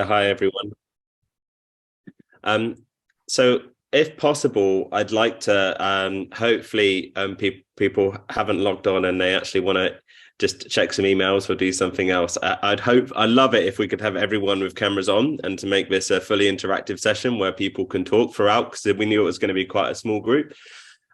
Hi everyone. Um, so if possible, I'd like to hopefully people haven't logged on and they actually want to just check some emails or do something else. I'd love it if we could have everyone with cameras on and to make this a fully interactive session where people can talk throughout, because we knew it was going to be quite a small group.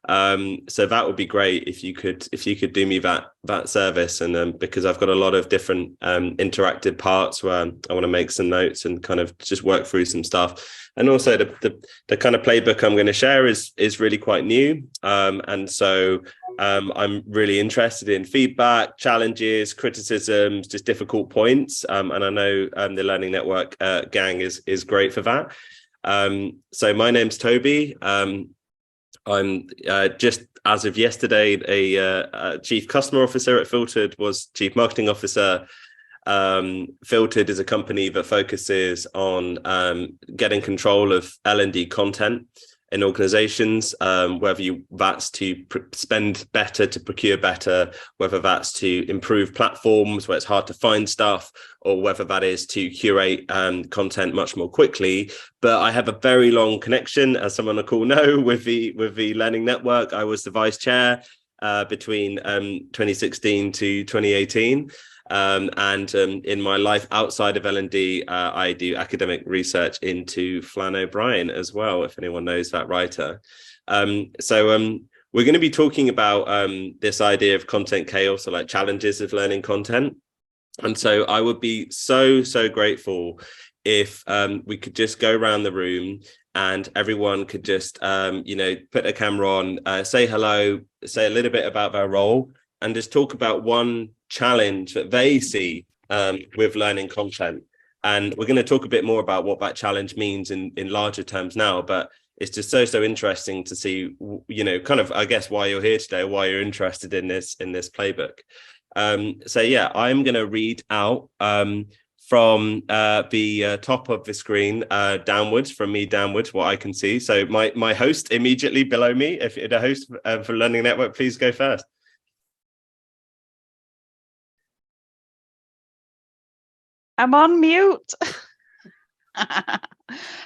So that would be great if you could do me that service, and because I've got a lot of different interactive parts where I want to make some notes and kind of just work through some stuff. And also the kind of playbook I'm going to share is really quite new, and so I'm really interested in feedback, challenges, criticisms, just difficult points, and I know the Learning Network gang is great for that. So my name's Toby. I'm just as of yesterday a chief customer officer at Filtered, was chief marketing officer. Filtered is a company that focuses on getting control of L&D content in organizations, whether that's to spend better, to procure better, whether that's to improve platforms where it's hard to find stuff, or whether that is to curate content much more quickly. But I have a very long connection, as someone will know, with the Learning Network. I was the vice chair between 2016 to 2018. And in my life outside of L&D, I do academic research into Flann O'Brien as well, if anyone knows that writer. So we're going to be talking about this idea of content chaos, or like challenges of learning content. And so I would be so grateful if we could just go around the room and everyone could just, put a camera on, say hello, say a little bit about their role, and just talk about one challenge that they see with learning content. And we're going to talk a bit more about what that challenge means in larger terms now, but it's just so interesting to see, kind of, I guess, why you're here today, why you're interested in this playbook. So yeah, I'm going to read out from the top of the screen downwards, from me downwards, what I can see. So my host immediately below me, if the host for Learning Network, please go first. I'm on mute.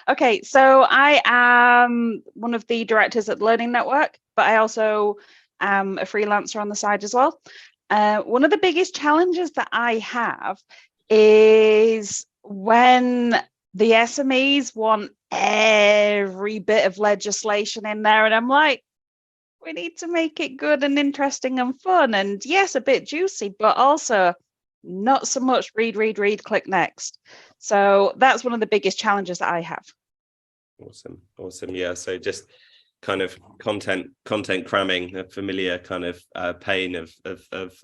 Okay, so I am one of the directors at Learning Network, but I also am a freelancer on the side as well. One of the biggest challenges that I have is when the SMEs want every bit of legislation in there, and I'm like, we need to make it good and interesting and fun, and yes, a bit juicy, but also not so much read, click next. So that's one of the biggest challenges that I have. Awesome. Yeah, so just kind of content cramming, a familiar kind of pain of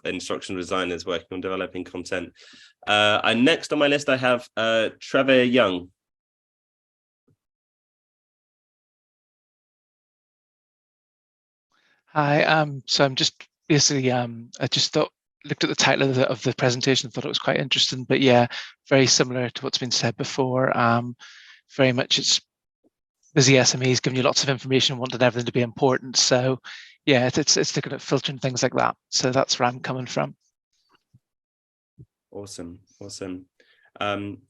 instructional designers working on developing content. And next on my list I have Trevor Young. Hi, so I'm just basically I just looked at the title of the presentation, thought it was quite interesting, but yeah, very similar to what's been said before. Very much it's busy SMEs giving you lots of information, wanting everything to be important. So yeah, it's looking at filtering things like that. So that's where I'm coming from. Awesome.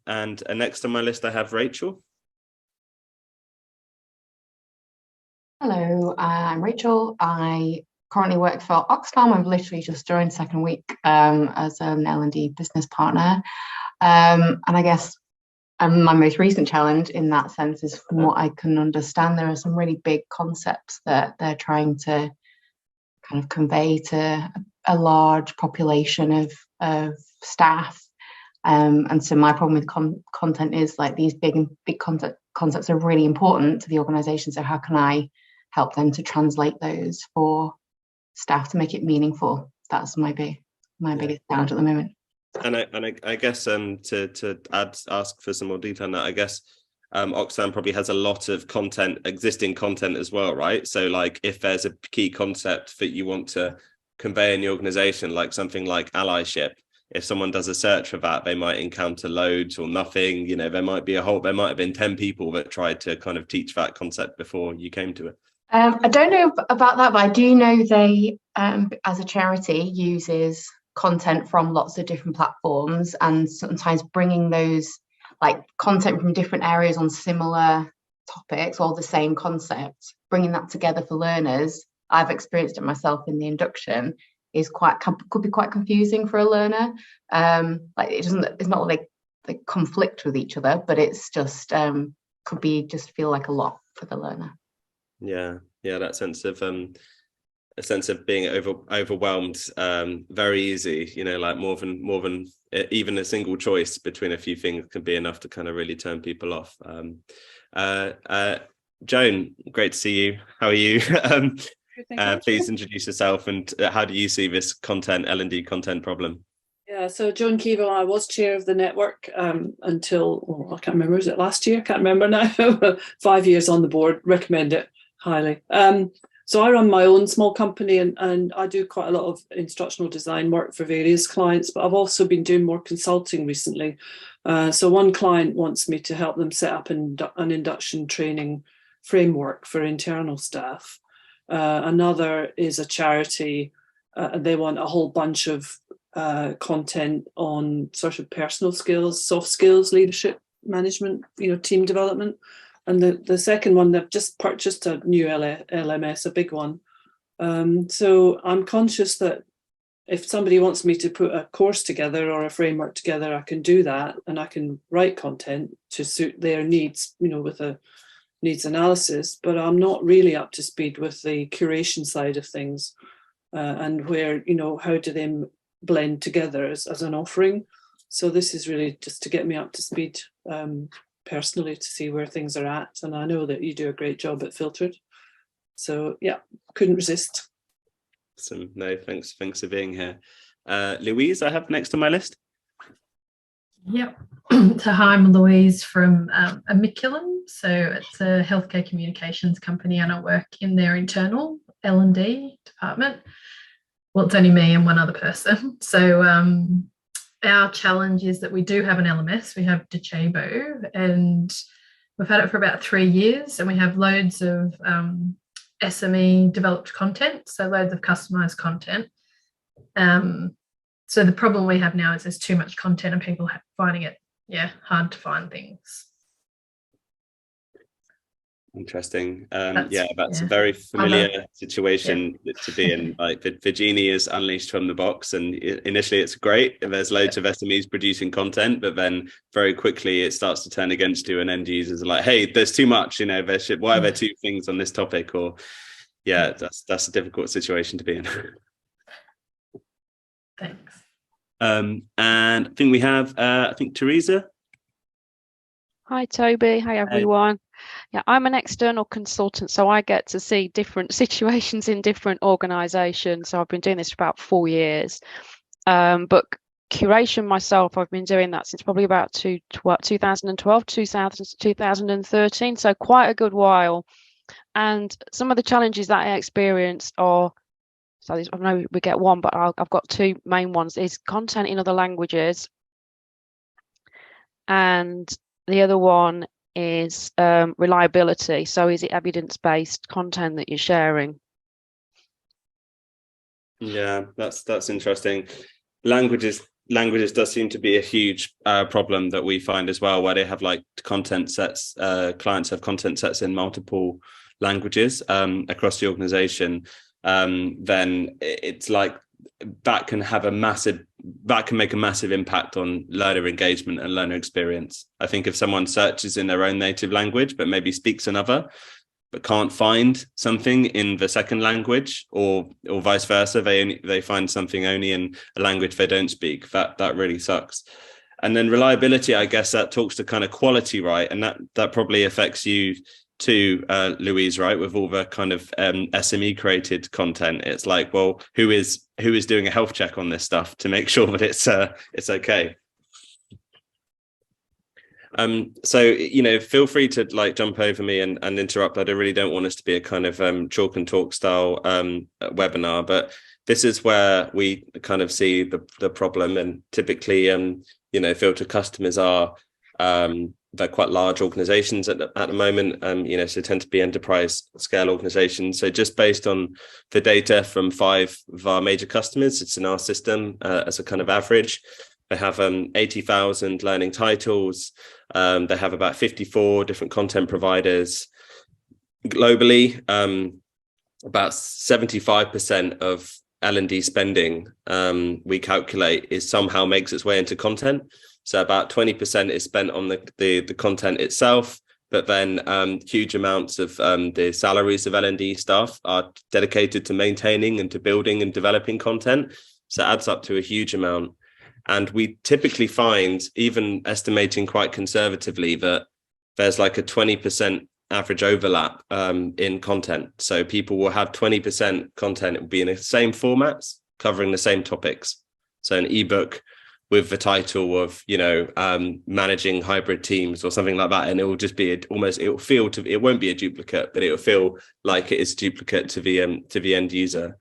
And next on my list I have Rachel. Hello, I'm Rachel. I currently work for Oxfam. I've literally just joined second week as an L&D business partner. And I guess my most recent challenge in that sense is, from what I can understand, there are some really big concepts that they're trying to kind of convey to a large population of staff. And so my problem with content is, like, these big concepts are really important to the organisation. So how can I help them to translate those for staff to make it meaningful? That's my biggest challenge at the moment. And I guess to ask for some more detail on that, I guess Oxfam probably has a lot of existing content as well, right? So like, if there's a key concept that you want to convey in the organization, like something like allyship, if someone does a search for that, they might encounter loads or nothing. There might have been 10 people that tried to kind of teach that concept before you came to it. I don't know about that, but I do know they, as a charity, uses content from lots of different platforms, and sometimes bringing those like content from different areas on similar topics or the same concept, bringing that together for learners, I've experienced it myself in the induction, is could be quite confusing for a learner. Like it's not like they conflict with each other, but it's just could be just feel like a lot for the learner. Yeah, that sense of a sense of being overwhelmed very easy, like more than even a single choice between a few things can be enough to kind of really turn people off. Joan, great to see you. How are you? Please introduce yourself, and how do you see this L&D content problem? Yeah, so Joan Keeble, I was chair of the network until, I can't remember, was it last year? Can't remember now. 5 years on the board, recommend it highly. So I run my own small company, and I do quite a lot of instructional design work for various clients, but I've also been doing more consulting recently. So one client wants me to help them set up an induction training framework for internal staff. Another is a charity, and they want a whole bunch of content on sort of personal skills, soft skills, leadership, management, team development. And the second one, they've just purchased a new LMS, a big one. So I'm conscious that if somebody wants me to put a course together or a framework together, I can do that, and I can write content to suit their needs, with a needs analysis, but I'm not really up to speed with the curation side of things, and where, how do they blend together as an offering. So this is really just to get me up to speed personally, to see where things are at. And I know that you do a great job at Filtered. So yeah, couldn't resist. Awesome. No, thanks for being here. Louise, I have next on my list. Yep. So hi, I'm Louise from Amiculum. So it's a healthcare communications company, and I work in their internal L&D department. Well, it's only me and one other person. So our challenge is that we do have an LMS. We have Docebo, and we've had it for about 3 years, and we have loads of SME developed content, so loads of customized content. So the problem we have now is there's too much content and people finding it, hard to find things. Interesting. That's a very familiar situation to be in. Like the genie is unleashed from the box, and initially it's great. There's loads of SMEs producing content, but then very quickly it starts to turn against you, and end users are like, "Hey, there's too much. Why are there two things on this topic?" Or that's a difficult situation to be in. Thanks. And I think we have Teresa. Hi Toby, hi everyone. Yeah, I'm an external consultant, so I get to see different situations in different organisations. So I've been doing this for about 4 years. But curation myself, I've been doing that since probably about 2012, 2013, so quite a good while. And some of the challenges that I experience are, so I know we get one, but I've got two main ones, is content in other languages, and the other one is reliability. So is it evidence-based content that you're sharing? Yeah, that's interesting. Languages does seem to be a huge problem that we find as well, where they have like content sets, clients have content sets in multiple languages across the organization. Then it's like that can make a massive impact on learner engagement and learner experience. I think if someone searches in their own native language but maybe speaks another, but can't find something in the second language, or vice versa, they find something only in a language they don't speak, that really sucks. And then reliability, I guess that talks to kind of quality, right? And that probably affects you too, Louise, right? With all the kind of SME created content, it's like, well, who is doing a health check on this stuff to make sure that it's okay? So feel free to like jump over me and interrupt. I really don't want us to be a kind of chalk and talk style webinar, but this is where we kind of see the problem. And typically filter customers are they're quite large organizations at the moment, so tend to be enterprise scale organizations. So just based on the data from 5 of our major customers, it's in our system as a kind of average. They have 80,000 learning titles. They have about 54 different content providers globally. About 75% of L&D spending, we calculate, is somehow makes its way into content. So about 20% is spent on the content itself, but then huge amounts of the salaries of L&D staff are dedicated to maintaining and to building and developing content. So it adds up to a huge amount. And we typically find, even estimating quite conservatively, that there's like a 20% average overlap in content. So people will have 20% content, it will be in the same formats, covering the same topics. So an ebook with the title of, you know, managing hybrid teams or something like that, and it will just be it won't be a duplicate, but it will feel like it is a duplicate to the end user.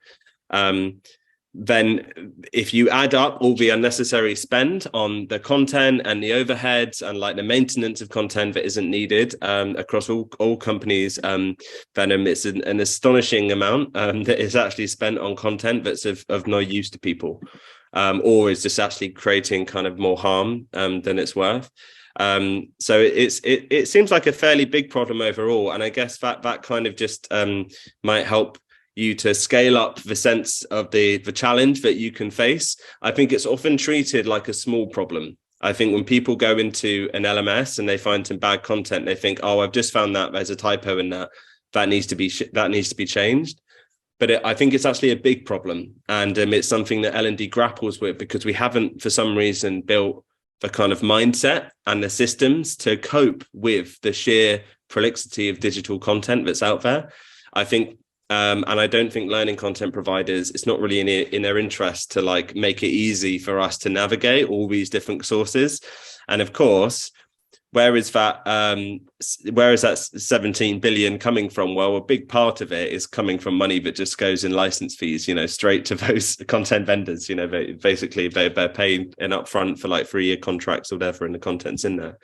Then if you add up all the unnecessary spend on the content and the overheads and like the maintenance of content that isn't needed across all companies, then it's an astonishing amount that is actually spent on content that's of no use to people, or is just actually creating kind of more harm than it's worth. So it seems like a fairly big problem overall, and I guess that kind of just might help you to scale up the sense of the challenge that you can face. I think it's often treated like a small problem. I think when people go into an LMS and they find some bad content, they think, oh, I've just found that there's a typo in that needs to be changed. But I think it's actually a big problem, and it's something that L&D grapples with, because we haven't, for some reason, built the kind of mindset and the systems to cope with the sheer prolixity of digital content that's out there. I think and I don't think learning content providers, it's not really in their interest to like make it easy for us to navigate all these different sources. And of course, where is that 17 billion coming from? Well, a big part of it is coming from money that just goes in license fees, you know, straight to those content vendors. You know, basically they're paying an upfront for like 3-year contracts or whatever, and the content's in there.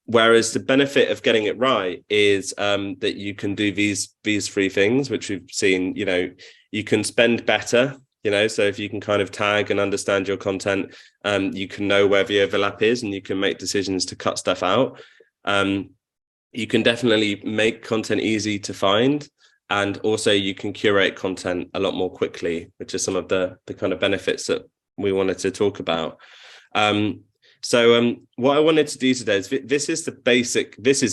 Whereas the benefit of getting it right is that you can do these 3 things, which we've seen. You know, you can spend better, you know, so if you can kind of tag and understand your content, you can know where the overlap is, and you can make decisions to cut stuff out. You can definitely make content easy to find, and also you can curate content a lot more quickly, which are some of the kind of benefits that we wanted to talk about. So what I wanted to do today is this is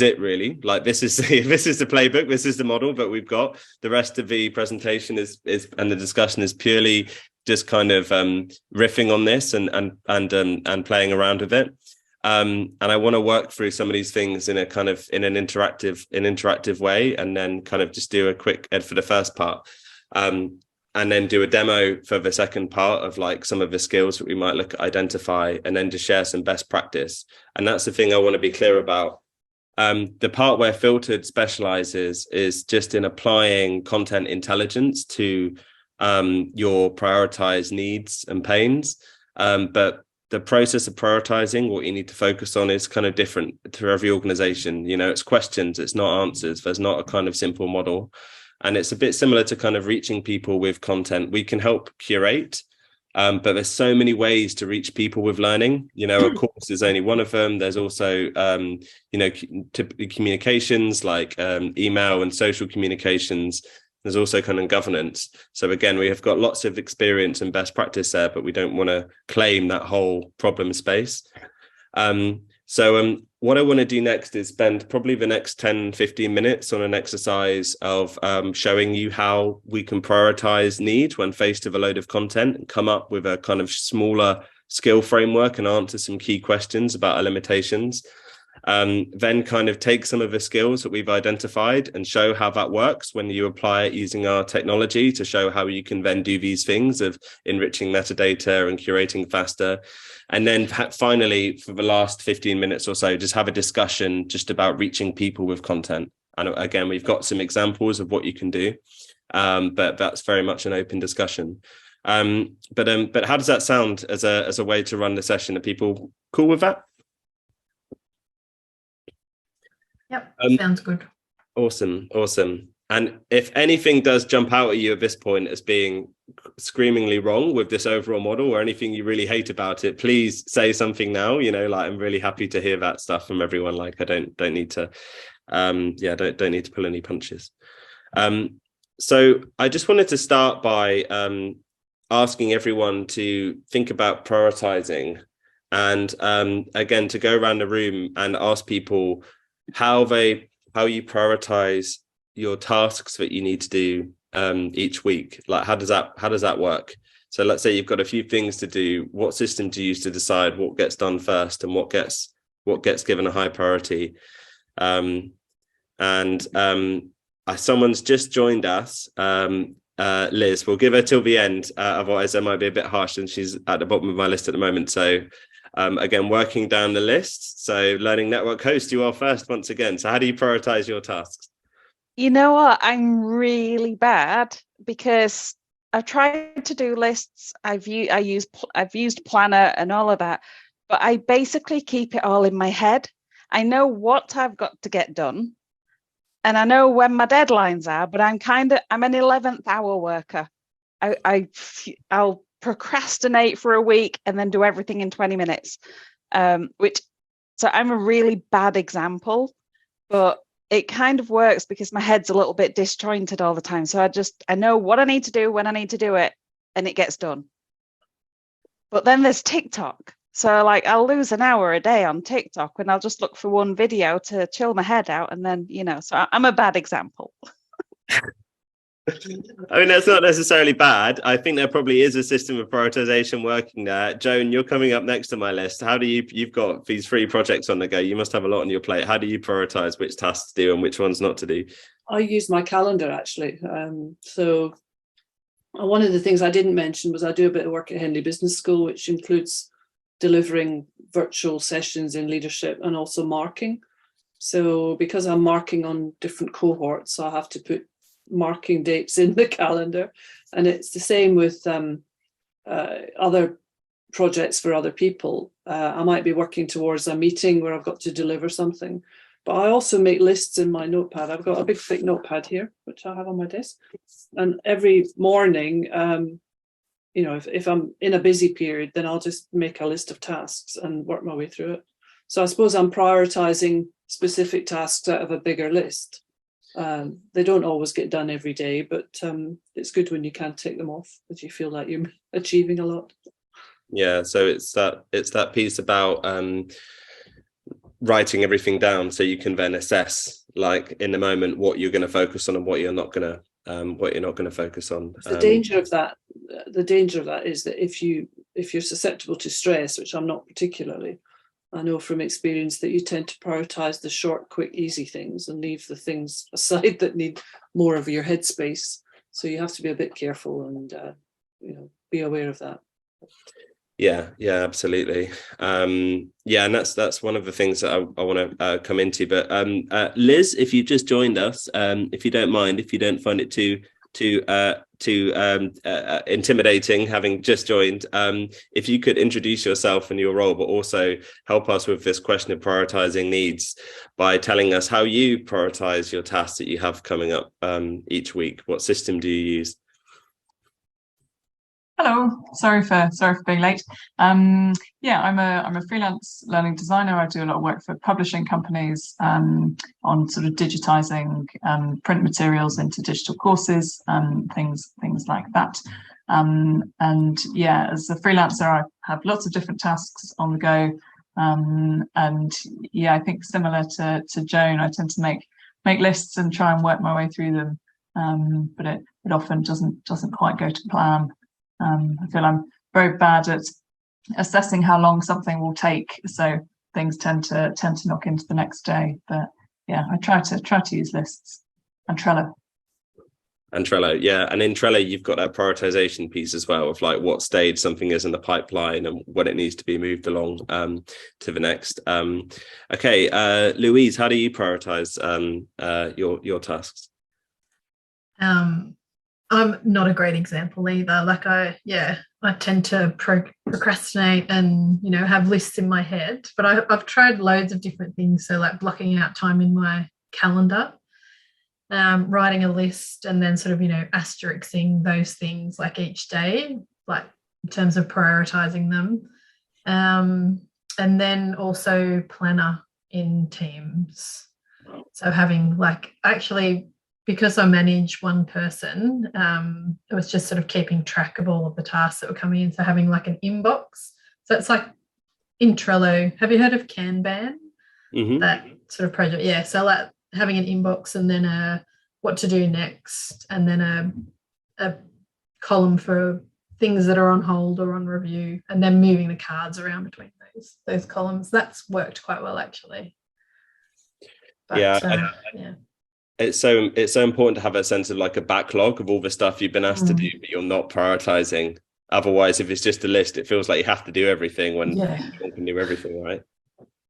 it really. Like this is the playbook, this is the model that we've got. The rest of the presentation is and the discussion is purely just kind of riffing on this and playing around with it. And I want to work through some of these things in an interactive way, and then kind of just do a quick ed for the first part. And then do a demo for the second part of like some of the skills that we might look at identify, and then to share some best practice. And that's the thing I want to be clear about. The part where Filtered specializes is just in applying content intelligence to your prioritized needs and pains. But the process of prioritizing what you need to focus on is kind of different to every organization. You know, it's questions, it's not answers. There's not a kind of simple model. And it's a bit similar to kind of reaching people with content. We can help curate, but there's so many ways to reach people with learning. You know, a course is only one of them. There's also, you know, communications like email and social communications. There's also kind of governance. So again, we have got lots of experience and best practice there, but we don't want to claim that whole problem space. So what I want to do next is spend probably the next 10-15 minutes on an exercise of showing you how we can prioritize need when faced with a load of content, and come up with a kind of smaller skill framework and answer some key questions about our limitations. Then kind of take some of the skills that we've identified and show how that works when you apply it using our technology, to show how you can then do these things of enriching metadata and curating faster. And then finally, for the last 15 minutes or so, just have a discussion just about reaching people with content. And again, we've got some examples of what you can do, but that's very much an open discussion. But how does that sound as a way to run the session? Are people cool with that? Yep, sounds good. Awesome. And if anything does jump out at you at this point as being screamingly wrong with this overall model, or anything you really hate about it, please say something now. Like, I'm really happy to hear that stuff from everyone. Like, I don't need to don't need to pull any punches. So I just wanted to start by asking everyone to think about prioritizing, and again, to go around the room and ask people how you prioritize your tasks that you need to do each week. Like, how does that work? So let's say you've got a few things to do. What system do you use to decide what gets done first and what gets given a high priority? Someone's just joined us, Liz. We'll give her till the end, otherwise I might be a bit harsh, and she's at the bottom of my list at the moment. So again, working down the list. So Learning Network host, you are first once again. So how do you prioritize your tasks? You know what? I'm really bad, because I've tried to do lists. I've used Planner and all of that, but I basically keep it all in my head. I know what I've got to get done, and I know when my deadlines are, but I'm an 11th hour worker. I'll procrastinate for a week and then do everything in 20 minutes. So I'm a really bad example, but it kind of works because my head's a little bit disjointed all the time. So I know what I need to do when I need to do it, and it gets done. But then there's TikTok. So like, I'll lose an hour a day on TikTok when I'll just look for one video to chill my head out. And then, so I'm a bad example. I mean, that's not necessarily bad. I think there probably is a system of prioritization working there. Joan, you're coming up next on my list. How do you've got these 3 projects on the go. You must have a lot on your plate. How do you prioritize which tasks to do and which ones not to do? I use my calendar, actually. So one of the things I didn't mention was I do a bit of work at Henley Business School, which includes delivering virtual sessions in leadership and also marking. So because I'm marking on different cohorts, I have to put marking dates in the calendar, and it's the same with other projects for other people. I might be working towards a meeting where I've got to deliver something, but I also make lists in my notepad. I've got a big thick notepad here, which I have on my desk, and every morning, if I'm in a busy period, then I'll just make a list of tasks and work my way through it. So I suppose I'm prioritizing specific tasks out of a bigger list. They don't always get done every day, but it's good when you can take them off, because you feel like you're achieving a lot. Yeah, so it's that piece about writing everything down, so you can then assess, like, in the moment, what you're going to focus on and what you're not going to focus on. The danger of that is that if you're susceptible to stress, which I'm not particularly, I know from experience that you tend to prioritize the short, quick, easy things and leave the things aside that need more of your headspace. So you have to be a bit careful and be aware of that. Yeah, absolutely. And that's one of the things that I want to come into. But Liz, if you just joined us, if you don't mind, if you don't find it too intimidating having just joined, if you could introduce yourself and your role, but also help us with this question of prioritizing needs by telling us how you prioritize your tasks that you have coming up each week. What system do you use? Hello, sorry for being late. I'm a freelance learning designer. I do a lot of work for publishing companies on sort of digitizing print materials into digital courses and things like that. As a freelancer, I have lots of different tasks on the go. I think similar to Joan, I tend to make lists and try and work my way through them, but it often doesn't quite go to plan. I feel I'm very bad at assessing how long something will take, so things tend to knock into the next day. But yeah, I try to use lists and Trello. And in Trello, you've got that prioritization piece as well of like what stage something is in the pipeline and when it needs to be moved along to the next. Louise, how do you prioritize your tasks? I'm not a great example either. Like I tend to procrastinate and have lists in my head. But I've tried loads of different things. So like blocking out time in my calendar, writing a list and then sort of, asterixing those things like each day, like in terms of prioritizing them. And then also planner in Teams. So having actually, because I manage one person, it was just sort of keeping track of all of the tasks that were coming in. So having like an inbox. So it's like in Trello. Have you heard of Kanban? Mm-hmm. That sort of project. Yeah. So like having an inbox and then a what to do next, and then a column for things that are on hold or on review, and then moving the cards around between those columns. That's worked quite well actually. But, yeah. It's so important to have a sense of like a backlog of all the stuff you've been asked to do, but you're not prioritizing. Otherwise, if it's just a list, it feels like you have to do everything when you can do everything, right?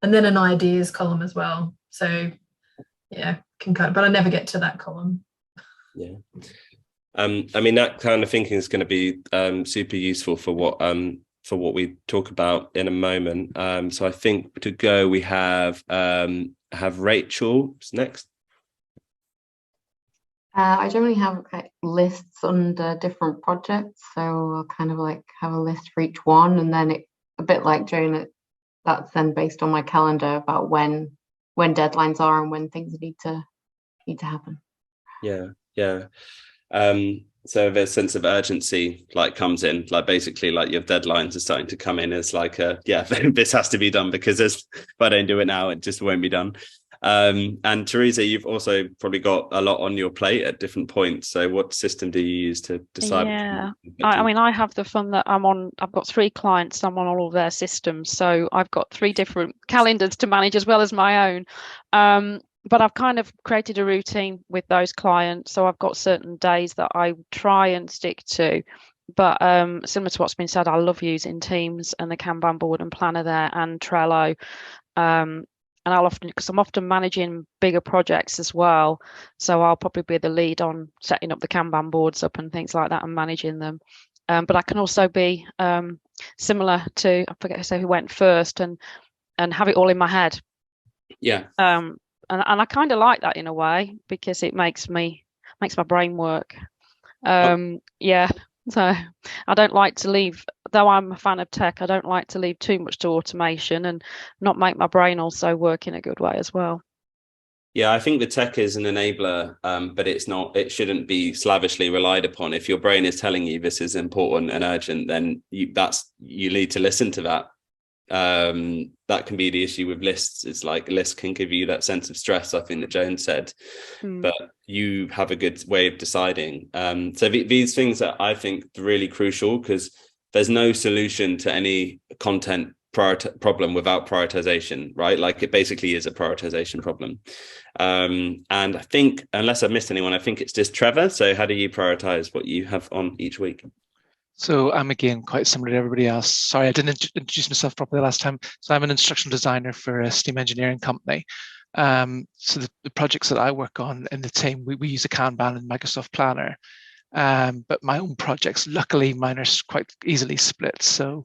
And then an ideas column as well. So yeah, but I never get to that column. Yeah. I mean, that kind of thinking is going to be super useful for what we talk about in a moment. So I think to go, we have Rachel next. I generally have lists under different projects, so I'll kind of like have a list for each one, and then a bit like Joan, that's then based on my calendar about when deadlines are and when things need to happen. Yeah. So the sense of urgency like comes in, like basically like your deadlines are starting to come in as like this has to be done, because if I don't do it now, it just won't be done. And Teresa, you've also probably got a lot on your plate at different points. So what system do you use to decide? Yeah, I mean, I have the fun that I've got 3 clients, I'm on all of their systems. So I've got 3 different calendars to manage as well as my own. But I've kind of created a routine with those clients. So I've got certain days that I try and stick to. But similar to what's been said, I love using Teams and the Kanban board and planner there, and Trello. And I'll often, because I'm often managing bigger projects as well, so I'll probably be the lead on setting up the Kanban boards up and things like that and managing them. But I can also be similar to, I forget who went first, and have it all in my head. Yeah. And I kind of like that in a way, because it makes my brain work. Yeah. So I don't like to leave, though I'm a fan of tech, I don't like to leave too much to automation and not make my brain also work in a good way as well. Yeah, I think the tech is an enabler, but it shouldn't be slavishly relied upon. If your brain is telling you this is important and urgent, then you need to listen to that. That can be the issue with lists. It's like lists can give you that sense of stress, I think, that Joan said, but you have a good way of deciding. So these things are, I think, really crucial, because there's no solution to any content problem without prioritization, right? Like, it basically is a prioritization problem. And I think, unless I've missed anyone, I think it's just Trevor. So how do you prioritize what you have on each week? So I'm, again, quite similar to everybody else. Sorry, I didn't introduce myself properly last time. So I'm an instructional designer for a steam engineering company. So the projects that I work on in the team, we use a Kanban and Microsoft Planner. But my own projects, luckily, mine are quite easily split. So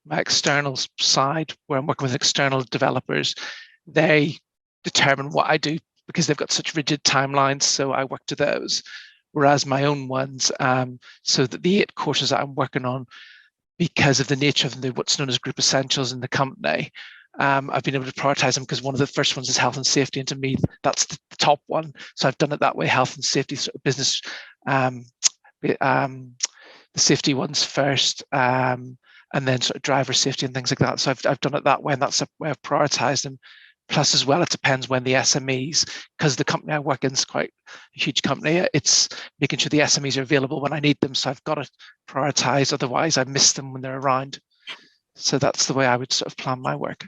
my external side, where I'm working with external developers, they determine what I do because they've got such rigid timelines. So I work to those. Whereas my own ones, so that the 8 courses that I'm working on, because of the nature of what's known as group essentials in the company, I've been able to prioritize them, because one of the first ones is health and safety, and to me, that's the top one. So I've done it that way: health and safety, sort of business, the safety ones first, and then sort of driver safety and things like that. So I've done it that way, and that's a way I've prioritized them. Plus, as well, it depends when the SMEs, because the company I work in is quite a huge company, it's making sure the SMEs are available when I need them. So I've got to prioritize, otherwise I miss them when they're around. So that's the way I would sort of plan my work.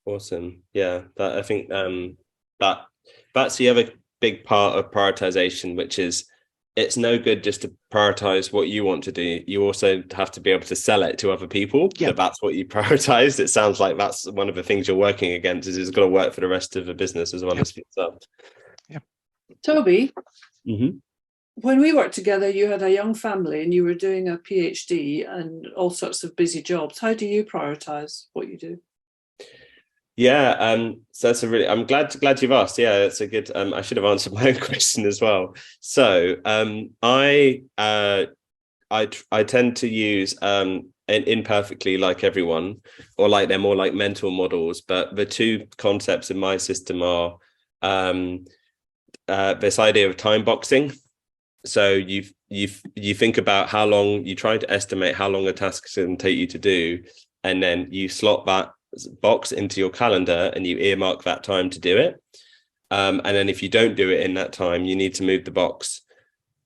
Awesome. Yeah, I think that's the other big part of prioritization, which is, it's no good just to prioritize what you want to do. You also have to be able to sell it to other people. Yep. That's what you prioritized. It sounds like that's one of the things you're working against, is it's got to work for the rest of the business as well. Yep. As for yourself. Yep. Toby, Mm-hmm. When we worked together, you had a young family and you were doing a PhD and all sorts of busy jobs. How do you prioritize what you do? Yeah, so that's I'm glad you've asked. Yeah, that's a good. I should have answered my own question as well. So, I tend to use imperfectly, like everyone, or like they're more like mental models. But the two concepts in my system are this idea of time boxing. So you think about how long you try to estimate how long a task is going to take you to do, and then you slot that box into your calendar and you earmark that time to do it. And then if you don't do it in that time, you need to move the box.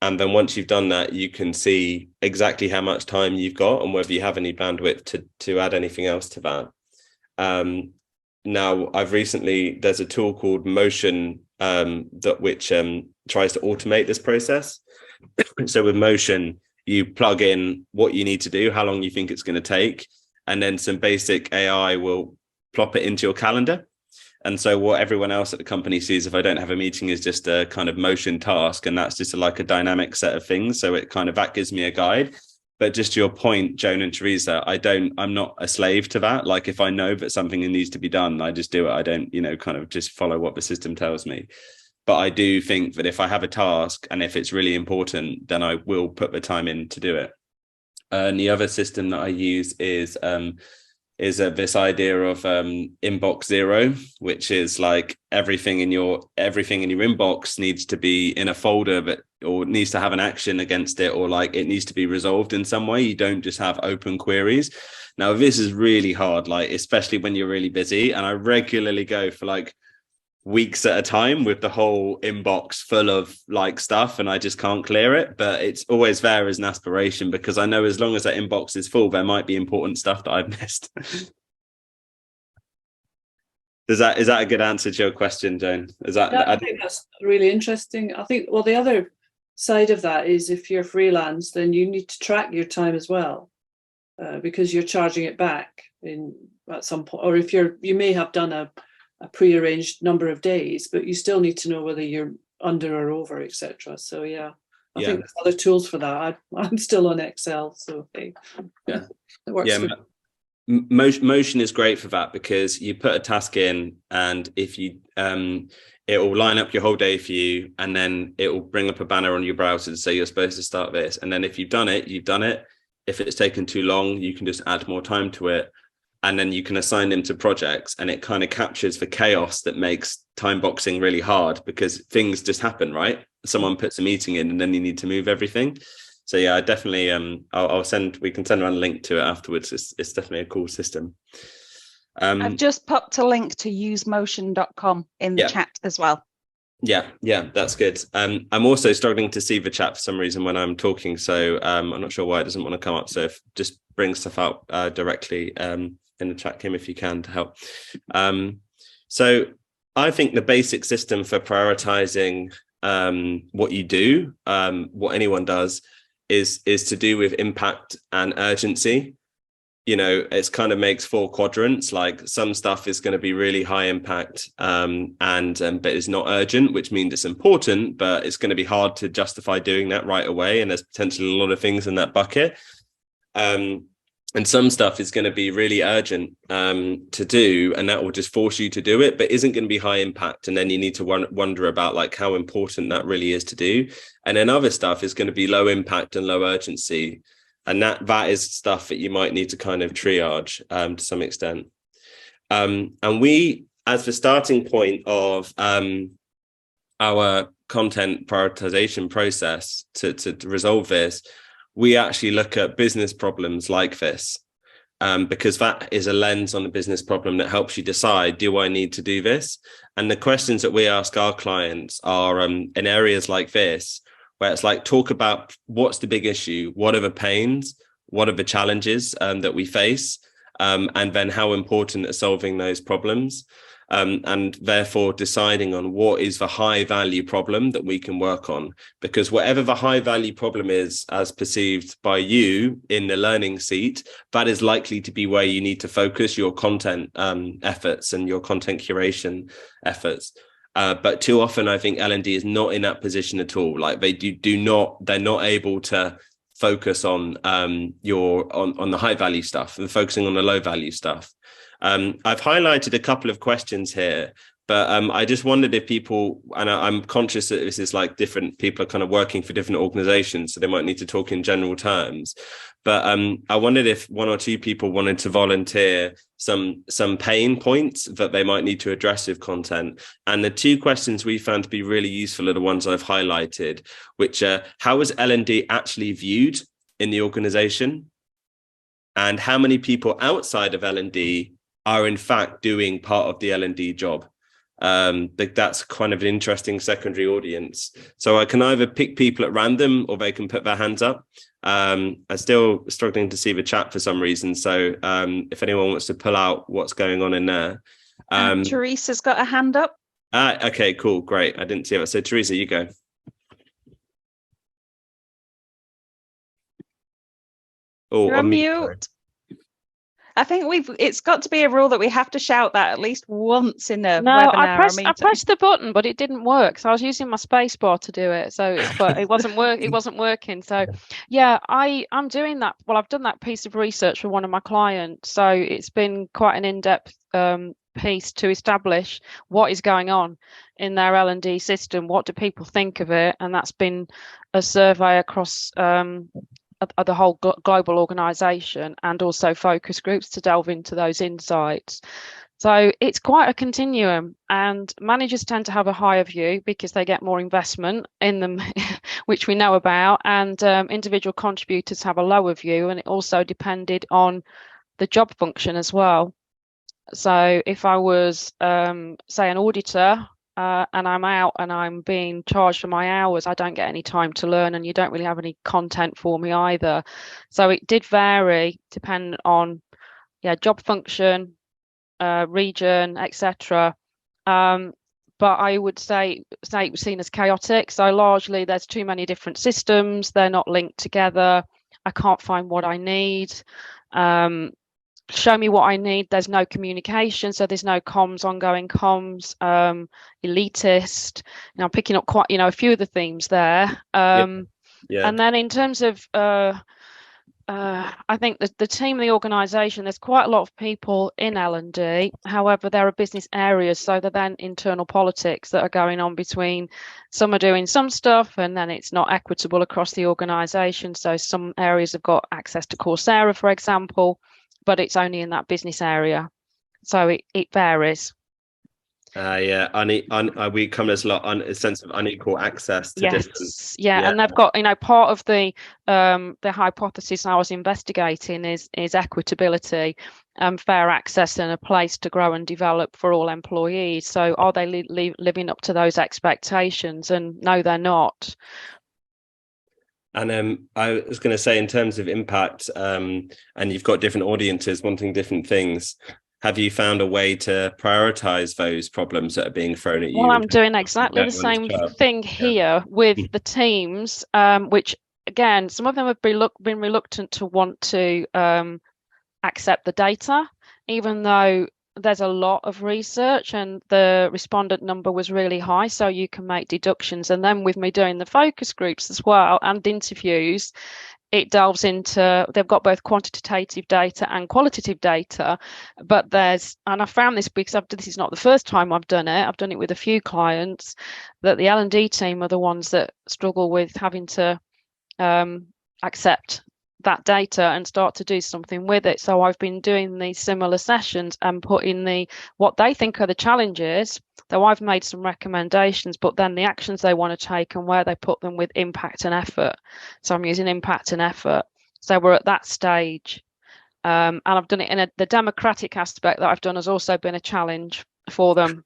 And then once you've done that, you can see exactly how much time you've got and whether you have any bandwidth to add anything else to that. Now, there's a tool called Motion which tries to automate this process. So with Motion, you plug in what you need to do, how long you think it's going to take, and then some basic AI will plop it into your calendar. And so what everyone else at the company sees if I don't have a meeting is just a kind of Motion task, and that's just like a dynamic set of things. So that gives me a guide. But just to your point, Joan and Teresa, I'm not a slave to that. Like if I know that something needs to be done, I just do it. I don't, kind of just follow what the system tells me. But I do think that if I have a task and if it's really important, then I will put the time in to do it. And the other system that I use is this idea of inbox zero, which is like everything in your inbox needs to be in a folder or needs to have an action against it, or like it needs to be resolved in some way. You don't just have open queries. Now, this is really hard, like especially when you're really busy. And I regularly go for like weeks at a time with the whole inbox full of like stuff, and I just can't clear it. But it's always there as an aspiration, because I know as long as that inbox is full, there might be important stuff that I've missed. Is that a good answer to your question, Joan? I think that's really interesting. I think, well, the other side of that is if you're freelance, then you need to track your time as well, because you're charging it back at some point. Or if you may have done a pre-arranged number of days, but you still need to know whether you're under or over, etc. So I think there's other tools for that. I'm still on Excel, so hey, it works. Motion is great for that, because you put a task in, and if you it will line up your whole day for you, and then it will bring up a banner on your browser to say you're supposed to start this, and then if you've done it, you've done it. If it's taken too long, you can just add more time to it. And then you can assign them to projects, and it kind of captures the chaos that makes time boxing really hard, because things just happen, right? Someone puts a meeting in and then you need to move everything. So I definitely, we can send around a link to it afterwards. It's definitely a cool system. I've just popped a link to usemotion.com in the chat as well. Yeah, that's good. I'm also struggling to see the chat for some reason when I'm talking. So I'm not sure why it doesn't want to come up. So just bring stuff out directly in the chat, Kim, if you can, to help. So I think the basic system for prioritizing what you do, what anyone does, is to do with impact and urgency. It's kind of makes 4 quadrants. Like some stuff is going to be really high impact but it's not urgent, which means it's important, but it's going to be hard to justify doing that right away. And there's potentially a lot of things in that bucket. And some stuff is going to be really urgent to do, and that will just force you to do it, but isn't going to be high impact. And then you need to wonder about like how important that really is to do. And then other stuff is going to be low impact and low urgency. And that is stuff that you might need to kind of triage to some extent. And we, as the starting point of our content prioritization process to resolve this, we actually look at business problems like this, because that is a lens on the business problem that helps you decide, do I need to do this? And the questions that we ask our clients are in areas like this, where it's like, talk about what's the big issue, what are the pains, what are the challenges that we face, and then how important are solving those problems. And therefore deciding on what is the high value problem that we can work on, because whatever the high value problem is as perceived by you in the learning seat, that is likely to be where you need to focus your content efforts and your content curation efforts. But too often, I think L&D is not in that position at all. Like they're not able to focus on on the high value stuff and focusing on the low value stuff. I've highlighted a couple of questions here, but I just wondered if people, and I'm conscious that this is like different people are kind of working for different organizations, so they might need to talk in general terms. But I wondered if one or two people wanted to volunteer some pain points that they might need to address with content. And the two questions we found to be really useful are the ones I've highlighted, which are, how is L&D actually viewed in the organization? And how many people outside of L&D are in fact doing part of the L&D job? That's kind of an interesting secondary audience. So I can either pick people at random or they can put their hands up. I'm still struggling to see the chat for some reason. So if anyone wants to pull out what's going on in there. Teresa's got a hand up. Okay, cool. Great. I didn't see it. So Teresa, you go. Oh, You're on mute. I think it's got to be a rule that we have to shout that at least once in a webinar. I pressed the button, but it didn't work. So I was using my space bar to do it. But it wasn't working. So yeah, I'm doing that. Well, I've done that piece of research for one of my clients. So it's been quite an in-depth piece to establish what is going on in their L&D system. What do people think of it? And that's been a survey across the whole global organization, and also focus groups to delve into those insights. So it's quite a continuum, and managers tend to have a higher view because they get more investment in them, which we know about, and individual contributors have a lower view, and it also depended on the job function as well. So if I was, say, an auditor, and I'm out and I'm being charged for my hours, I don't get any time to learn, and you don't really have any content for me either. So it did vary depending on job function, region, etc. But I would say it was seen as chaotic. So largely there's too many different systems, they're not linked together, I can't find what I need. Show me what I need. There's no communication, so there's no comms, ongoing comms, elitist. Now, picking up quite, a few of the themes there. And then in terms of, I think the team, the organisation, there's quite a lot of people in L&D. However, there are business areas, so there are then internal politics that are going on between. Some are doing some stuff, and then it's not equitable across the organisation. So some areas have got access to Coursera, for example, but it's only in that business area, so it varies. We come as a sense of unequal access to different. And they've got, part of the hypothesis I was investigating is equitability, fair access, and a place to grow and develop for all employees. So are they living up to those expectations? And no, they're not. And I was going to say, in terms of impact, and you've got different audiences wanting different things, have you found a way to prioritize those problems that are being thrown at you? Well, I'm doing exactly the same thing here with the teams, which, again, some of them have been reluctant to want to accept the data, even though there's a lot of research and the respondent number was really high, so you can make deductions. And then with me doing the focus groups as well and interviews, it delves into, they've got both quantitative data and qualitative data, but and I found this because this is not the first time I've done it with a few clients, that the L&D team are the ones that struggle with having to accept that data and start to do something with it. So I've been doing these similar sessions and putting what they think are the challenges, though I've made some recommendations, but then the actions they want to take and where they put them with impact and effort. So I'm using impact and effort. So we're at that stage. And I've done it in the democratic aspect that I've done has also been a challenge for them.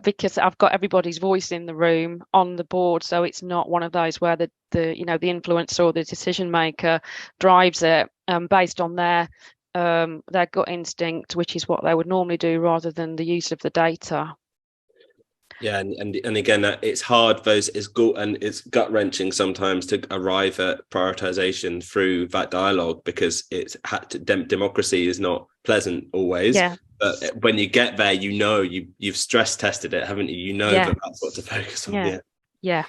Because I've got everybody's voice in the room on the board, so it's not one of those where the influencer or the decision maker drives it based on their gut instinct, which is what they would normally do, rather than the use of the data. Yeah, and again, it's hard. It's gut wrenching sometimes to arrive at prioritization through that dialogue, because democracy is not pleasant always. Yeah. But when you get there, you've stress tested it, haven't you? That that's what to focus on. Yeah.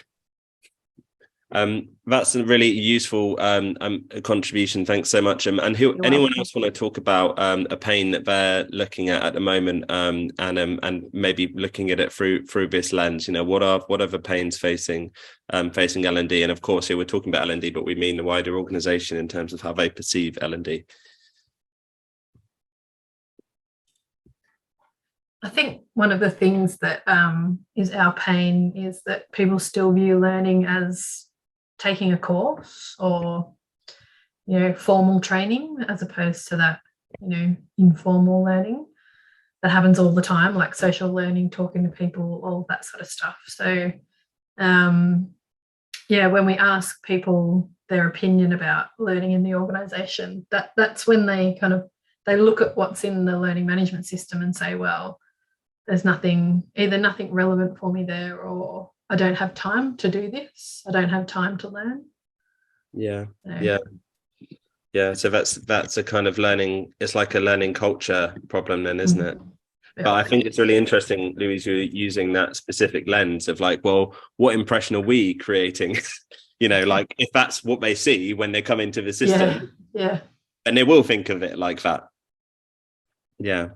That's a really useful contribution. Thanks so much. And anyone else want to talk about a pain that they're looking at the moment, and maybe looking at it through this lens? You know, what are the pains facing L&D? And of course, here we're talking about L&D, but we mean the wider organisation in terms of how they perceive L&D. I think one of the things that is our pain is that people still view learning as taking a course or, you know, formal training, as opposed to that, you know, informal learning that happens all the time, like social learning, talking to people, all that sort of stuff. So, yeah, when we ask people their opinion about learning in the organisation, that's when they look at what's in the learning management system and say, well, there's either nothing relevant for me there, or I don't have time to do this. I don't have time to learn. Yeah. So that's a kind of learning. It's like a learning culture problem then, isn't it? Yeah. But I think it's really interesting, Louise, you're using that specific lens of like, well, what impression are we creating? You know, like if that's what they see when they come into the system, and they will think of it like that. Yeah.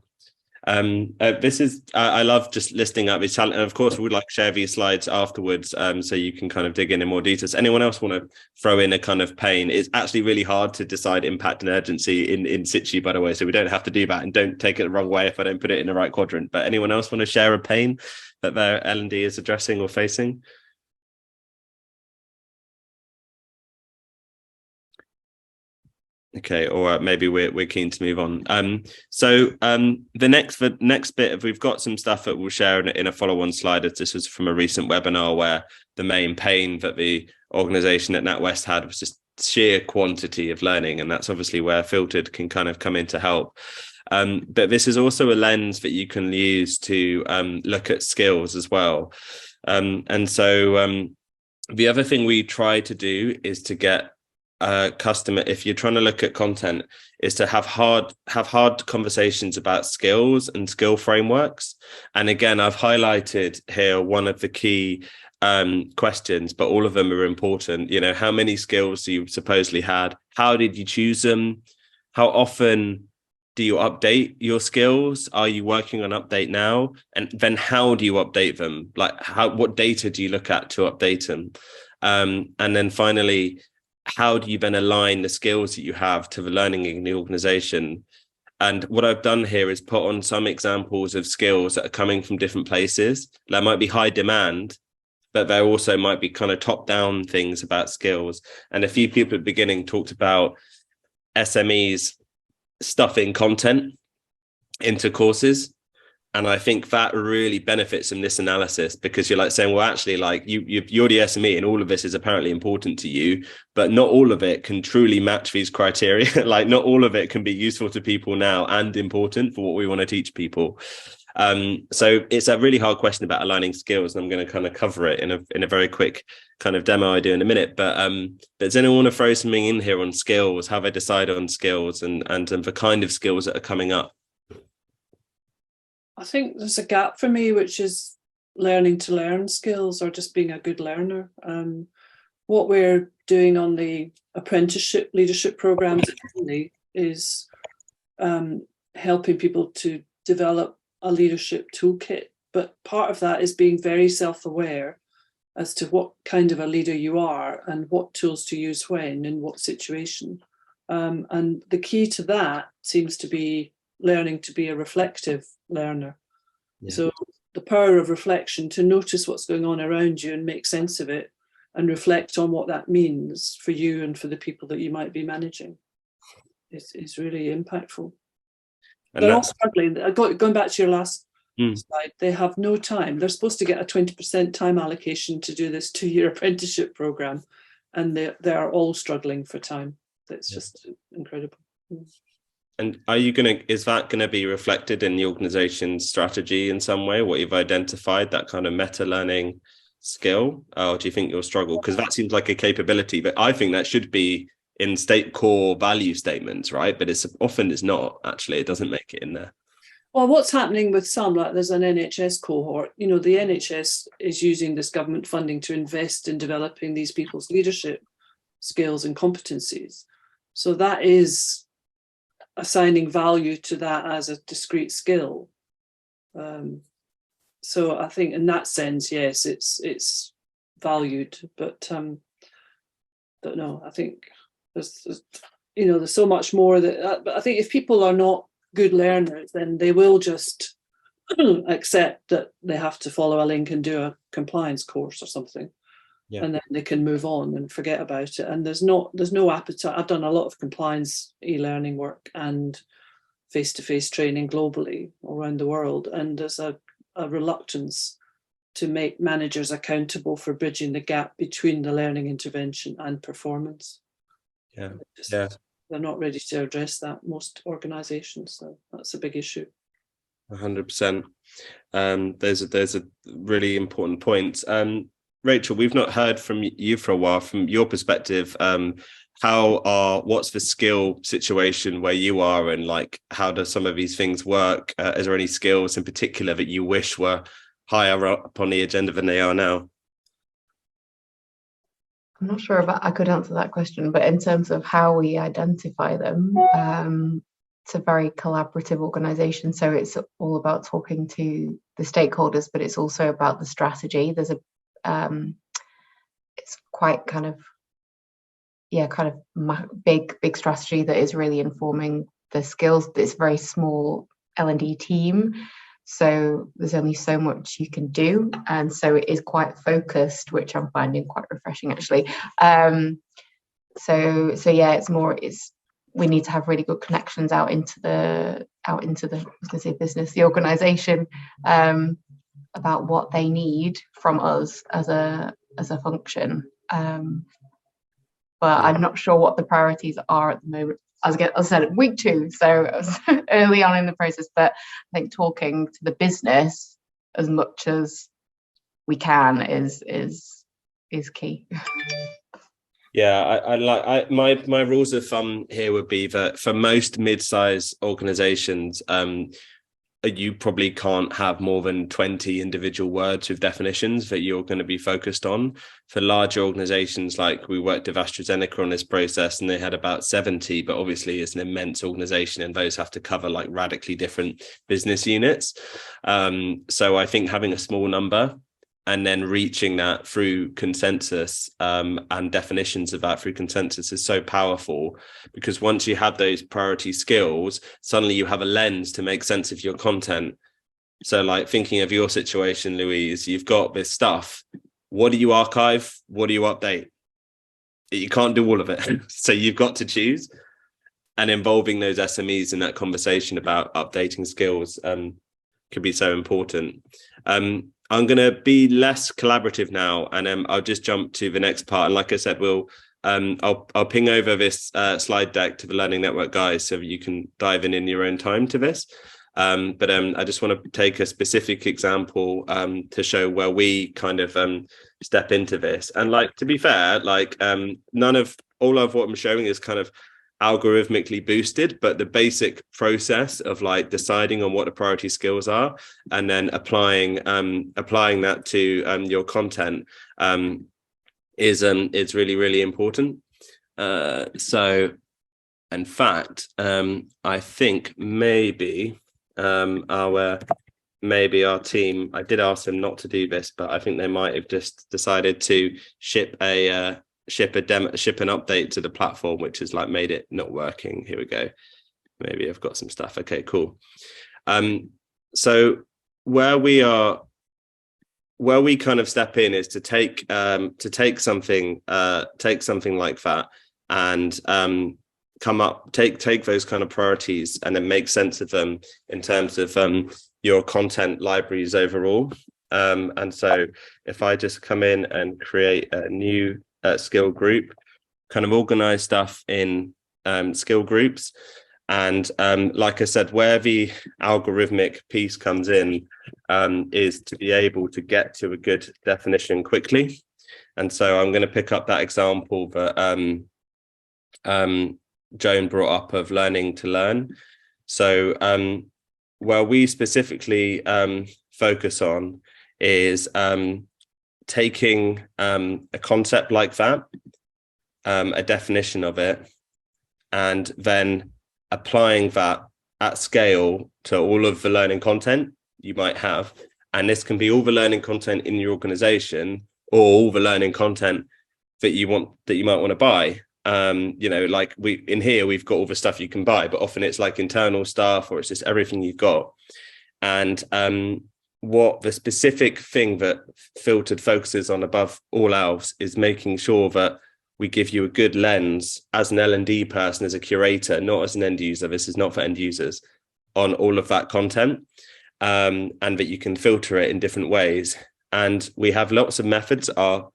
This is I love just listing up these talent, and of course we would like to share these slides afterwards, so you can kind of dig in more details. Anyone else want to throw in a kind of pain? It's actually really hard to decide impact and urgency in situ, by the way, so we don't have to do that, and don't take it the wrong way if I don't put it in the right quadrant. But anyone else want to share a pain that their L&D is addressing or facing? Okay, or maybe we're keen to move on. So the next bit of, we've got some stuff that we'll share in a follow-on slide. This was from a recent webinar where the main pain that the organisation at NatWest had was just sheer quantity of learning, and that's obviously where Filtered can kind of come in to help. But this is also a lens that you can use to look at skills as well. And so the other thing we try to do is to get customer, if you're trying to look at content, is to have hard conversations about skills and skill frameworks. And again, I've highlighted here one of the key questions, but all of them are important. You know, how many skills do you supposedly had? How did you choose them? How often do you update your skills? Are you working on update now? And then how do you update them? Like what data do you look at to update them? And then finally, how do you then align the skills that you have to the learning in the organization? And what I've done here is put on some examples of skills that are coming from different places. There might be high demand, but there also might be kind of top-down things about skills. And a few people at the beginning talked about SMEs stuffing content into courses. And I think that really benefits from this analysis, because you're like saying, well, actually, like you're the SME and all of this is apparently important to you, but not all of it can truly match these criteria. Like not all of it can be useful to people now and important for what we want to teach people. So it's a really hard question about aligning skills, and I'm going to kind of cover it in a very quick kind of demo I do in a minute. But does anyone want to throw something in here on skills, how they decide on skills and the kind of skills that are coming up? I think there's a gap for me, which is learning to learn skills, or just being a good learner. What we're doing on the apprenticeship leadership programs is helping people to develop a leadership toolkit. But part of that is being very self-aware as to what kind of a leader you are and what tools to use when, in what situation. And the key to that seems to be learning to be a reflective learner. Yeah. So the power of reflection, to notice what's going on around you and make sense of it and reflect on what that means for you and for the people that you might be managing, is really impactful. And they're all struggling. Going back to your last slide, they have no time. They're supposed to get a 20% time allocation to do this 2-year apprenticeship program, and they are all struggling for time. That's just incredible. And is that going to be reflected in the organization's strategy in some way, what you've identified, that kind of meta learning skill? Or do you think you'll struggle? Because that seems like a capability, but I think that should be in state core value statements, right? But it's often not, actually, it doesn't make it in there. Well, what's happening with some, like there's an NHS cohort, the NHS is using this government funding to invest in developing these people's leadership skills and competencies. So that is assigning value to that as a discrete skill. So I think in that sense, yes, it's valued, but don't know. I think there's so much more that. But I think if people are not good learners, then they will just accept that they have to follow a link and do a compliance course or something. Yeah. And then they can move on and forget about it. And there's no appetite. I've done a lot of compliance e-learning work and face-to-face training globally around the world. And there's a reluctance to make managers accountable for bridging the gap between the learning intervention and performance. Yeah. They're not ready to address that, most organizations. So that's a big issue. 100%. There's a really important point. Rachel, we've not heard from you for a while. From your perspective, what's the skill situation where you are, and like how do some of these things work? Is there any skills in particular that you wish were higher up on the agenda than they are now? I'm not sure I could answer that question, but in terms of how we identify them, it's a very collaborative organization. So it's all about talking to the stakeholders, but it's also about the strategy. There's it's quite kind of big strategy that is really informing the skills. It's a very small L&D team, so there's only so much you can do, and so it is quite focused, which I'm finding quite refreshing actually. So yeah, we need to have really good connections out into the the organization, about what they need from us as a function. But I'm not sure what the priorities are at the moment. As I said, week 2, so early on in the process, but I think talking to the business as much as we can is key. Yeah, my rules of thumb here would be that for most mid-size organizations, you probably can't have more than 20 individual words with definitions that you're going to be focused on. For larger organizations, like we worked with AstraZeneca on this process and they had about 70, but obviously it's an immense organization and those have to cover like radically different business units. So I think having a small number and then reaching that through consensus, and definitions of that through consensus is so powerful, because once you have those priority skills, suddenly you have a lens to make sense of your content. So like thinking of your situation, Louise, you've got this stuff. What do you archive? What do you update? You can't do all of it. So you've got to choose, and involving those SMEs in that conversation about updating skills could be so important. I'm going to be less collaborative now, and I'll just jump to the next part. And like I said, I'll ping over this slide deck to the Learning Network guys so you can dive in your own time to this. But I just want to take a specific example to show where we kind of step into this. And like, to be fair, like all of what I'm showing is kind of algorithmically boosted, but the basic process of like deciding on what the priority skills are and then applying that to your content is really, really important. So in fact, I think maybe our team, I did ask them not to do this, but I think they might have just decided to ship an update to the platform, which has like made it not working. Here we go. Maybe I've got some stuff. Okay, cool. So where we kind of step in is to take something like that and take those kind of priorities and then make sense of them in terms of your content libraries overall. And so if I just come in and create a new skill group, kind of organize stuff in skill groups, and like I said, where the algorithmic piece comes in is to be able to get to a good definition quickly. And so I'm going to pick up that example that Joan brought up of learning to learn. So where we specifically focus on is taking a concept like that, a definition of it, and then applying that at scale to all of the learning content you might have. And this can be all the learning content in your organization, or all the learning content that you might want to buy. Like we've got all the stuff you can buy, but often it's like internal stuff, or it's just everything you've got. And what the specific thing that Filtered focuses on above all else is making sure that we give you a good lens as an L&D person, as a curator, not as an end user. This is not for end users, on all of that content, and that you can filter it in different ways. And we have lots of methods at our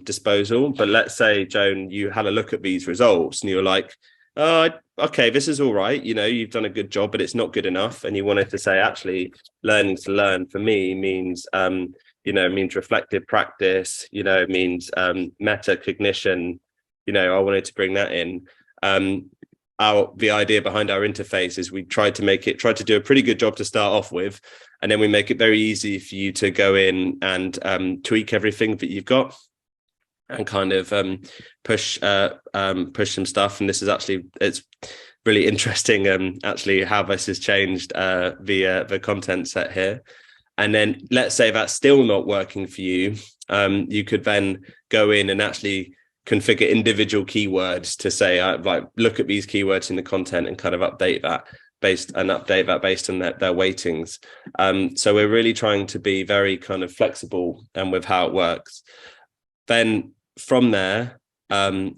disposal. But let's say, Joan, you had a look at these results and you're like, oh, okay, this is all right. You've done a good job, but it's not good enough. And you wanted to say, actually, learning to learn for me means means reflective practice, means metacognition. I wanted to bring that in. The idea behind our interface is we tried to do a pretty good job to start off with, and then we make it very easy for you to go in and tweak everything that you've got, and kind of push some stuff. And this is it's really interesting actually how this has changed the content set here. And then let's say that's still not working for you, you could then go in and actually configure individual keywords to say, like, look at these keywords in the content and kind of update that based on their weightings. So we're really trying to be very kind of flexible with how it works. Then from there,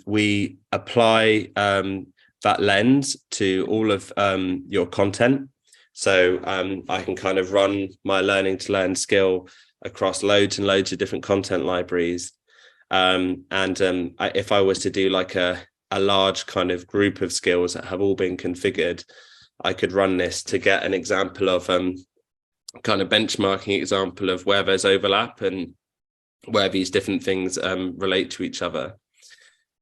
we apply that lens to all of your content. So I can kind of run my learning to learn skill across loads and loads of different content libraries. If I was to do like a large kind of group of skills that have all been configured, I could run this to get an example of kind of benchmarking example of where there's overlap and where these different things relate to each other.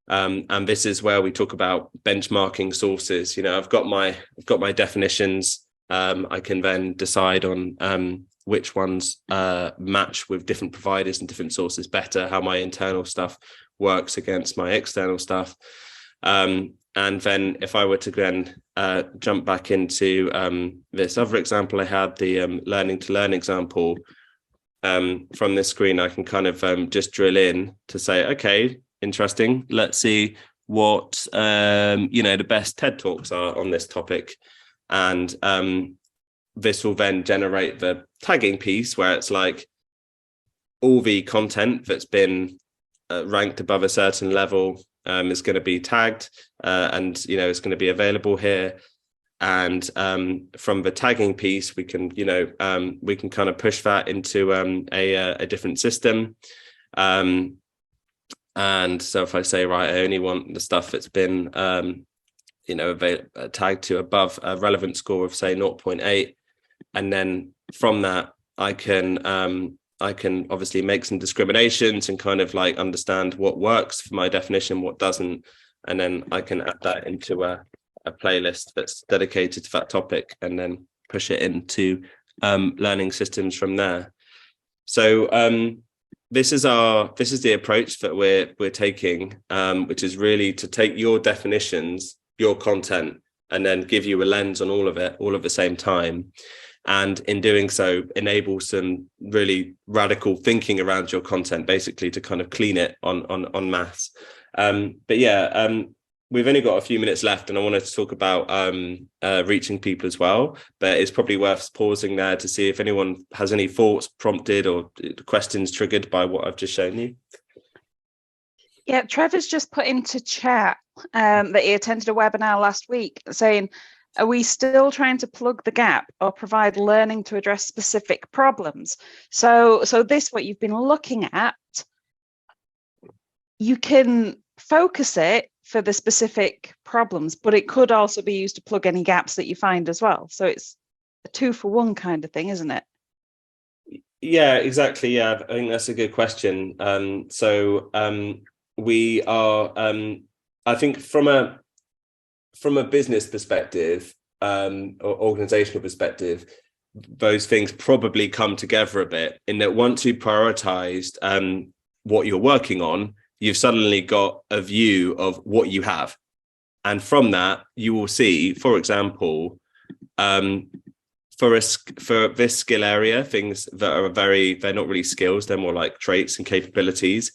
And this is where we talk about benchmarking sources. I've got my definitions. I can then decide on which ones match with different providers and different sources better, how my internal stuff works against my external stuff. And then if I were to then jump back into this other example I had, the learning to learn example, from this screen, I can kind of just drill in to say, okay, interesting. Let's see what, the best TED Talks are on this topic. And this will then generate the tagging piece where it's like all the content that's been ranked above a certain level is going to be tagged and, it's going to be available here. And from the tagging piece, we can kind of push that into a different system. And so if I say, right, I only want the stuff that's been, tagged to above a relevant score of, say, 0.8. And then from that, I can obviously make some discriminations and kind of like understand what works for my definition, what doesn't. And then I can add that into a playlist that's dedicated to that topic, and then push it into learning systems from there. So this is the approach that we're taking, which is really to take your definitions, your content, and then give you a lens on all of it, all at the same time. And in doing so, enable some really radical thinking around your content, basically to kind of clean it on maths. We've only got a few minutes left, and I wanted to talk about reaching people as well. But it's probably worth pausing there to see if anyone has any thoughts prompted or questions triggered by what I've just shown you. Yeah, Trevor's just put into chat that he attended a webinar last week saying, are we still trying to plug the gap or provide learning to address specific problems? So this, what you've been looking at, you can focus it for the specific problems, but it could also be used to plug any gaps that you find as well. So it's a 2-for-1 kind of thing, isn't it? Yeah, exactly. Yeah, I think that's a good question. We are, I think from a business perspective, or organizational perspective, those things probably come together a bit, in that once you prioritized what you're working on, you've suddenly got a view of what you have. And from that, you will see, for example, for this skill area, things that are they're not really skills, they're more like traits and capabilities,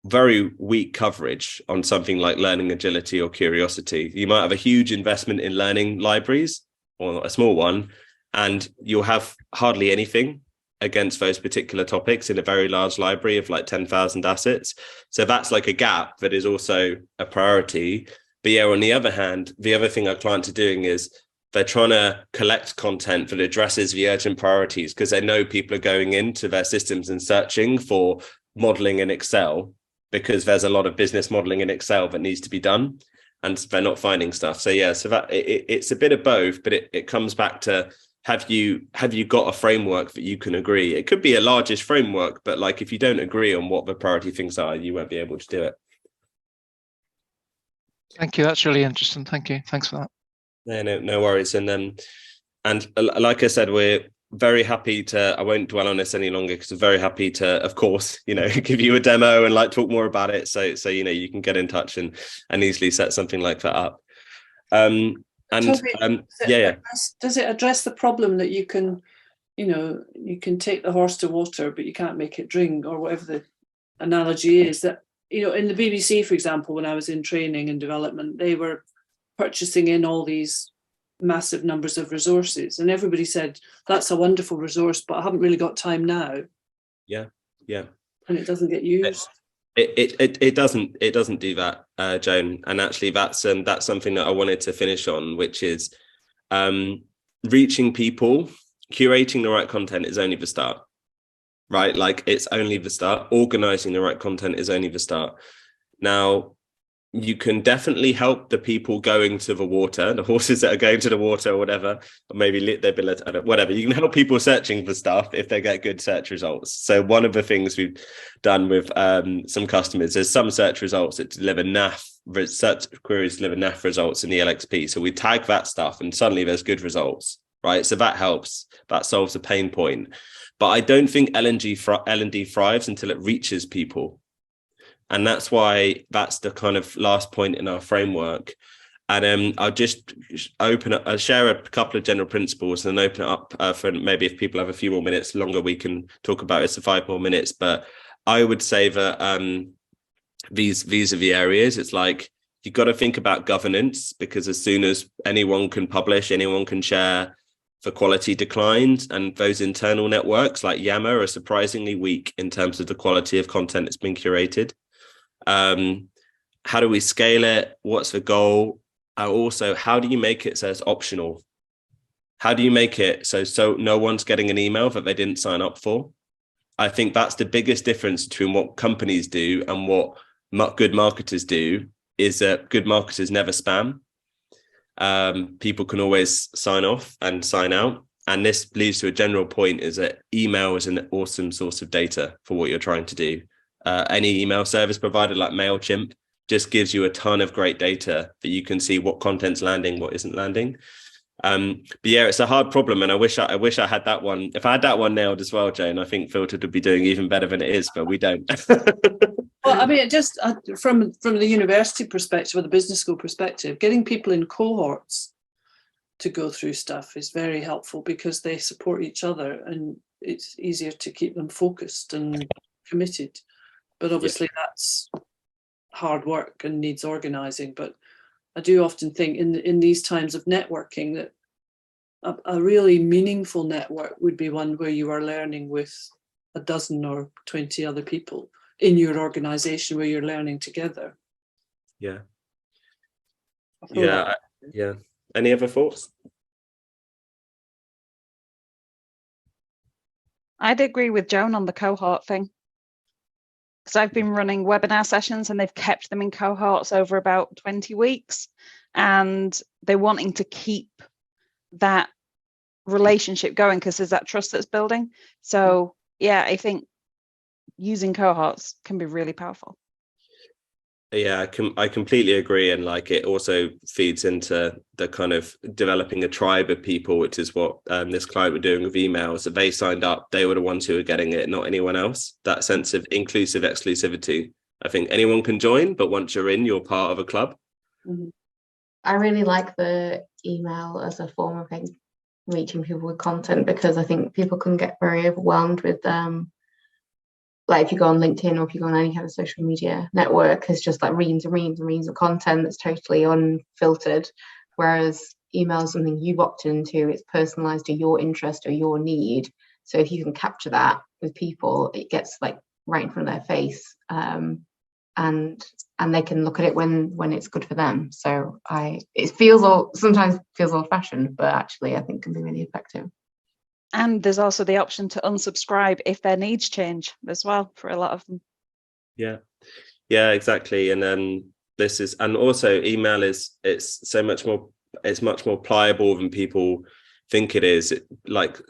very weak coverage on something like learning agility or curiosity. You might have a huge investment in learning libraries, or a small one, and you'll have hardly anything against those particular topics in a very large library of like 10,000 assets. So that's like a gap that is also a priority. But yeah, on the other hand, the other thing our clients are doing is they're trying to collect content that addresses the urgent priorities, because they know people are going into their systems and searching for modeling in Excel, because there's a lot of business modeling in Excel that needs to be done, and they're not finding stuff. So yeah, so that it's a bit of both, but it comes back to, have you got a framework that you can agree? It could be a largish framework, but like if you don't agree on what the priority things are, you won't be able to do it. Thank you. That's really interesting. Thank you. Thanks for that. Yeah, no worries. And like I said, we're very happy to, I won't dwell on this any longer, because we're very happy to, of course, give you a demo and like talk more about it. So you can get in touch and easily set something like that up. Toby, yeah. Does it address the problem that you can take the horse to water, but you can't make it drink, or whatever the analogy is? That, in the BBC, for example, when I was in training and development, they were purchasing in all these massive numbers of resources, and everybody said, that's a wonderful resource, but I haven't really got time now. Yeah. And it doesn't get used. It doesn't do that, Joan. And actually that's something that I wanted to finish on, which is reaching people. Curating the right content is only the start, right? Like, it's only the start. Organizing the right content is only the start. Now, you can definitely help the people going to the water, the horses that are going to the water or whatever, or maybe whatever. You can help people searching for stuff if they get good search results. So one of the things we've done with some customers is some search results that deliver search queries deliver NAF results in the LXP. So we tag that stuff and suddenly there's good results, right? So that helps, that solves a pain point. But I don't think L&D thrives until it reaches people. And that's why that's the kind of last point in our framework. And I'll just I'll share a couple of general principles and then open it up for maybe, if people have a few more minutes longer, we can talk about it for 5 more minutes. But I would say that these are the areas. It's like, you've got to think about governance, because as soon as anyone can publish, anyone can share, the quality declines, and those internal networks like Yammer are surprisingly weak in terms of the quality of content that's been curated. How do we scale it? What's the goal? Also, how do you make it so it's optional? How do you make it so no one's getting an email that they didn't sign up for? I think that's the biggest difference between what companies do and what good marketers do, is that good marketers never spam. People can always sign off and sign out. And this leads to a general point, is that email is an awesome source of data for what you're trying to do. Any email service provider like MailChimp just gives you a ton of great data that you can see what content's landing, what isn't landing. But yeah, it's a hard problem, and I wish I had that one. If I had that one nailed as well, Jane, I think Filtered would be doing even better than it is, but we don't. Well, I mean, just from the university perspective or the business school perspective, getting people in cohorts to go through stuff is very helpful, because they support each other and it's easier to keep them focused and committed. But obviously that's hard work and needs organizing. But I do often think in these times of networking that a really meaningful network would be one where you are learning with a dozen or 20 other people in your organization, where you're learning together. Yeah. Any other thoughts? I'd agree with Joan on the cohort thing, because I've been running webinar sessions and they've kept them in cohorts over about 20 weeks, and they're wanting to keep that relationship going because there's that trust that's building. So yeah, I think using cohorts can be really powerful. Yeah, I completely agree, and like it also feeds into the kind of developing a tribe of people, which is what this client were doing with emails. That they signed up, they were the ones who were getting it, not anyone else. That sense of inclusive exclusivity. I think anyone can join, but once you're in, you're part of a club. I really like the email as a form of reaching people with content, because I think people can get very overwhelmed with like if you go on LinkedIn, or if you go on any kind of social media network, it's just like reams and reams and reams of content that's totally unfiltered. Whereas email is something you've opted into, it's personalized to your interest or your need. So if you can capture that with people, it gets like right in front of their face, and they can look at it when it's good for them. So sometimes feels old-fashioned, but actually I think can be really effective. And there's also the option to unsubscribe if their needs change as well for a lot of them. Yeah, exactly. And and also email it's much more pliable than people think it is. Like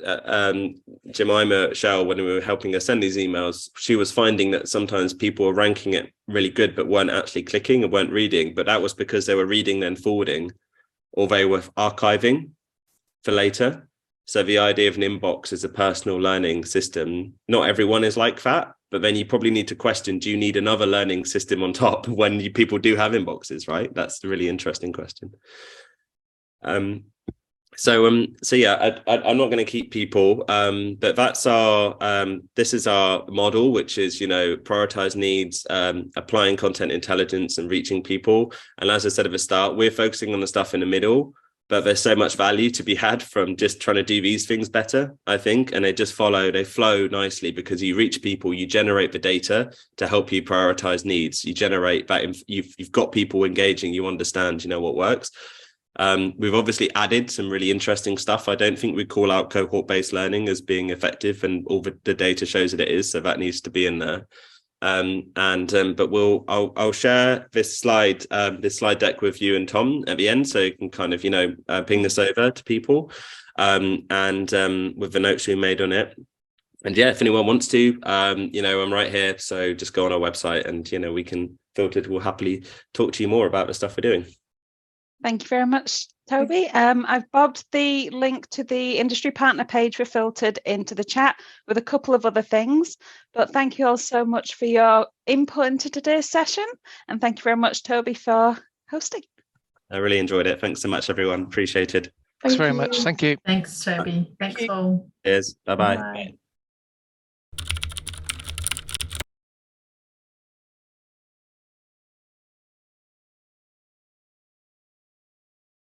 Jemima Shell, when we were helping her send these emails, she was finding that sometimes people were ranking it really good but weren't actually clicking and weren't reading, but that was because they were reading then forwarding, or they were archiving for later. So the idea of an inbox as a personal learning system, not everyone is like that, but then you probably need to question, do you need another learning system on top when people do have inboxes, right? That's the really interesting question. So yeah, I'm not going to keep people, but that's this is our model, which is, prioritize needs, applying content intelligence and reaching people. And as I said at the start, we're focusing on the stuff in the middle, but there's so much value to be had from just trying to do these things better, I think. And they flow nicely, because you reach people, you generate the data to help you prioritize needs. You generate that, you've got people engaging, you understand, what works. We've obviously added some really interesting stuff. I don't think we call out cohort-based learning as being effective, and all the data shows that it is, so that needs to be in there. But I'll share this slide deck with you and Tom at the end, so you can kind of ping this over to people, with the notes we made on it. And yeah, if anyone wants to, I'm right here, so just go on our website and we can filter it. We'll happily talk to you more about the stuff we're doing. Thank you very much, Toby. I've bobbed the link to the industry partner page for Filtered into the chat with a couple of other things. But thank you all so much for your input into today's session. And thank you very much, Toby, for hosting. I really enjoyed it. Thanks so much, everyone. Appreciate it. Thanks very much. Thank you. Thanks, Toby. Thanks all. Cheers. Bye-bye. Bye.